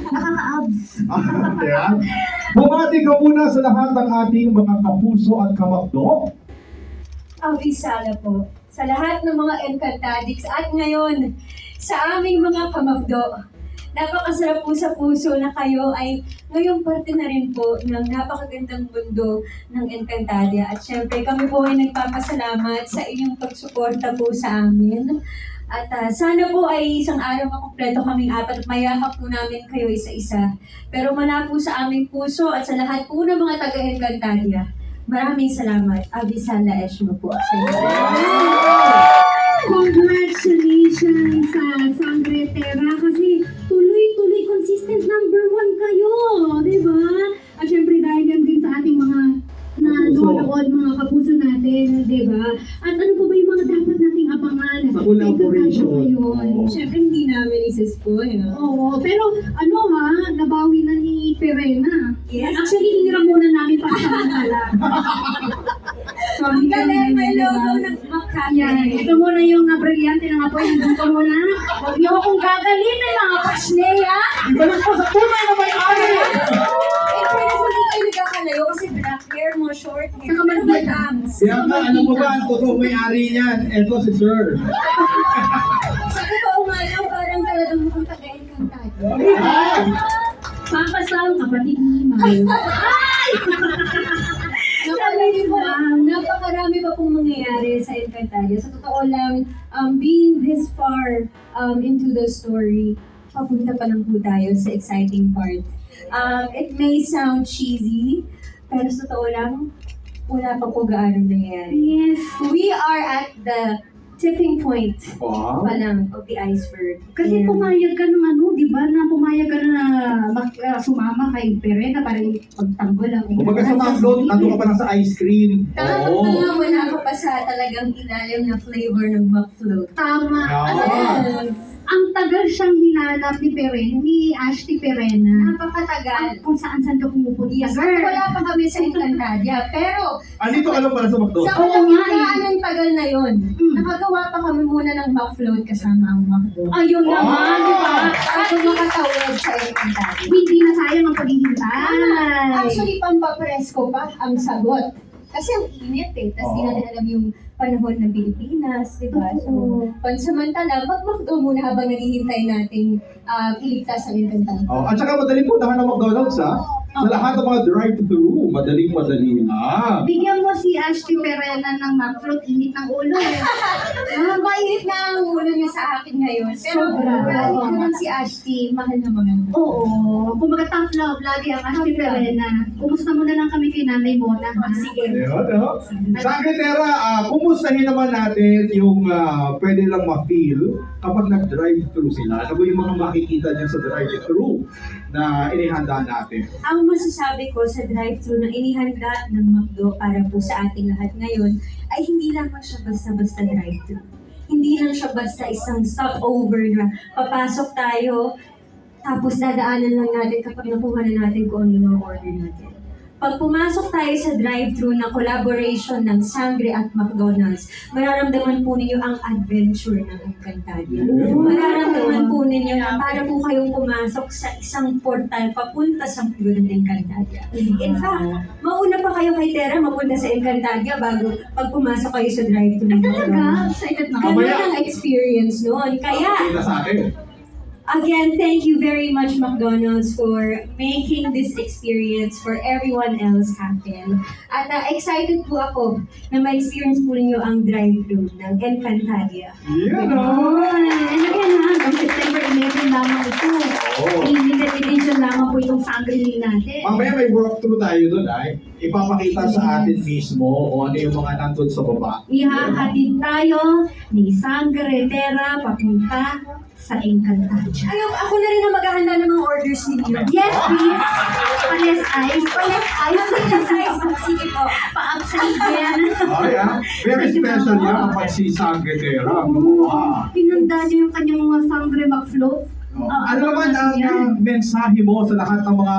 Nakaka-abs. Ayan. Bumati ka muna sa lahat ng ating mga kapuso at kamakdo. Abisala po sa lahat ng mga Encantadix at ngayon sa aming mga kamakdo. Napakasarap po sa puso na kayo ay ngayong parte na rin po ng napakagandang mundo ng Encantadia. At syempre kami po ay nagpapasalamat sa inyong pagsuporta po sa amin. At sana po ay isang araw makumpleto kaming apat at mayakap po namin kayo isa-isa. Pero mula po sa aming puso at sa lahat po ng mga taga-Encantadia, maraming salamat. Abisala Eshmo po sa inyo. Congratulations sa Sangre Terra kasi tuloy-tuloy consistent number 1 kayo, di ba? At syempre dahil yan din sa ating mga nanonood, mga kapuso natin, di ba? At ano pa ba yung mga dapat nating abangan? Sa collaboration. Ngayon? Syempre hindi namin isispoil. Oo, pero ano ha, nabawi na ni Perena. Yes. Actually, hiniram muna namin para sa Mantala. So, Ang galing, may diba? logo ng Makati. Yan, ito muna yung brilyante ng apoy. Ito muna. Huwag niyo akong gagalitin mga pasneya. Ibalik po sa tunay na may-ari! Eh, kaya sa hindi kayo nagkakalayo kasi black hair mo, short hair. Saka Pero may maganda. abs. Kaya nga, alam mo ba, ang totoo may-ari niyan? Ito si Sir. Sa totoo nga lang, parang talagang mukhang taga-Encantadia. Papasal, kapatid ni Mahal. Napakarami pa pong mangyayari sa Encantadia. Sa totoo lang, being this far into the story, papunta pa lang po tayo sa exciting part. It may sound cheesy, pero sa totoo lang, wala pa po gaano nangyayari. Yes. We are at the tipping point Wow. pa lang of the iceberg. Kasi And- pumayag ka ng ano, di ba, na pumayag ka na sumama kay Perena para pagtanggol ang Kumbaga sa McDonald's, nandun ka pa lang sa ice cream. Oo. Wala ka pa sa talagang ilalim na flavor ng McFloat. Tama. Yeah. Ang tagal siyang hinanap ni Perena, ni Ashley Perena. Napakatagal. Kung saan-saan daw pumupunta. Yes, wala pa kami sa Encantadia. Pero Andito ka lang pala sa sa McDonald's. kalagitnaan ng tagal na yon, Mm. nakagawa pa kami muna ng McFloat kasama ang McDo. Ayun Wow. naman, di ba? Bago makatawid sa Encantadia. Hindi na sayang ang paghihintay. Actually, pampapresko pa ang sagot. Kasi ang init eh. Tapos di Oo. natin alam yung panahon ng Pilipinas, di ba? So, Oo. pansamantala, mag-McDo muna habang naghihintay nating iligtas ang Encantadia. Oh, at saka madaling puntahan ng McDonald's, ha? Sa lahat ng mga drive-thru, madaling-madali na. Bigyan mo si Ashley Perena ng McFloat, init ng ulo. Mainit na ang ulo niya sa akin ngayon. Pero Sobra. kahit naman si Ashti, mahal na mahal. Oo. Kung tough love, lagi ang Ashley Perena. Kumusta mo na lang kami kay Nanay Mona, ha? Sige. Ayun, no? Secretary, kumustahin naman natin yung pwede lang ma-feel kapag nag-drive-thru sila. Ano ba yung mga makikita niya sa drive-thru na inihanda natin? Ang masasabi ko sa drive-thru na inihanda ng McDo para po sa ating lahat ngayon ay hindi lamang siya basta-basta drive-thru. Hindi lang siya basta isang stopover na papasok tayo tapos dadaanan lang natin kapag nakuha na natin kung ano yung mga order natin. Pag pumasok tayo sa drive-thru na collaboration ng Sangre at McDonald's, mararamdaman po ninyo ang adventure ng Encantadia. Mararamdaman po ninyo na para po kayong pumasok sa isang portal papunta sa mundo ng Encantadia. In fact, mauna pa kayo kay Tera mapunta sa Encantadia bago pag pumasok kayo sa drive-thru ng Talaga? McDonald's. Excited na. Ganun Mamaya. ang experience noon. Kaya, Kita sa akin. again, thank you very much, McDonald's, for making this experience for everyone else happen. At excited po ako na ma-experience po ninyo ang drive-thru ng Encantadia. Yan, no? Ay, ano yan ha? Hanggang September 11 lamang ito. Oo. Limited edition lamang po itong Sangre natin. Mamaya may walkthrough tayo doon, ay. Ipapakita sa atin mismo kung ano yung mga nandun sa baba. Ihahatid tayo ni Sangre Terra papunta sa Encantadia. Ayaw, ako na rin ang maghahanda ng mga orders ninyo. Yes, please. Panes ice. Panes ice. Sige po. Pa-upside yan. Ay, very special yan kapag si Secretary. Pinanda niyo yung kanyang mga Sangre McFloat. Ano naman ang mensahe mo sa lahat ng mga